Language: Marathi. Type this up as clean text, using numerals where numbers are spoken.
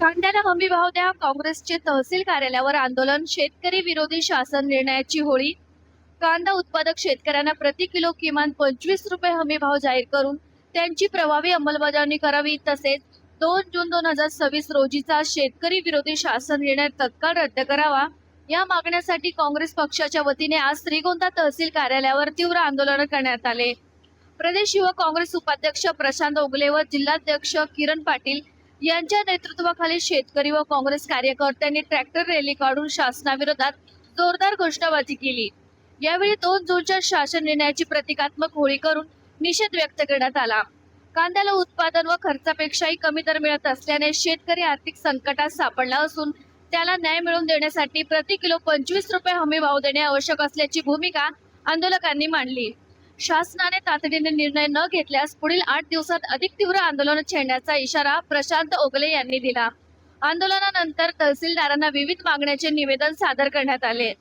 कांद्याला हमी भाव द्या, काँग्रेसचे तहसील कार्यालयावर आंदोलन, शेतकरी विरोधी शासन निर्णयाची होळी. कांदा उत्पादक शेतकऱ्यांना प्रति किलो किमान 25 रुपये हमी भाव जाहीर करून त्यांची प्रभावी अंमलबजावणी करावी, तसेच 2 जून 2026 रोजीचा शेतकरी विरोधी शासन निर्णय तत्काळ रद्द करावा, या मागण्यासाठी काँग्रेस पक्षाच्या वतीने आज श्रीगोंदा तहसील कार्यालयावर तीव्र आंदोलन करण्यात आले. प्रदेश युवक काँग्रेस उपाध्यक्ष प्रशांत ओगले व जिल्हाध्यक्ष किरण पाटील यांच्या नेतृत्वाखाली शेतकरी व काँग्रेस कार्यकर्त्यांनी ट्रॅक्टर रॅली काढून शासनाविरोधात जोरदार घोषणाबाजी केली. यावेळी 2 जूनच्या शासन निर्णयाची प्रतिकात्मक होळी करून निषेध व्यक्त करण्यात आला. कांद्याला उत्पादन व खर्चापेक्षाही कमी दर मिळत असल्याने शेतकरी आर्थिक संकटात सापडला असून त्याला न्याय मिळवून देण्यासाठी प्रति किलो 25 रुपये हमी भाव देणे आवश्यक असल्याची भूमिका आंदोलकांनी मांडली. शासनाने तातडीने निर्णय न घेतल्यास पुढील 8 दिवसात अधिक तीव्र आंदोलन छेडण्याचा इशारा प्रशांत ओगले यांनी दिला. आंदोलनानंतर तहसीलदारांना विविध मागण्यांचे निवेदन सादर करण्यात आले.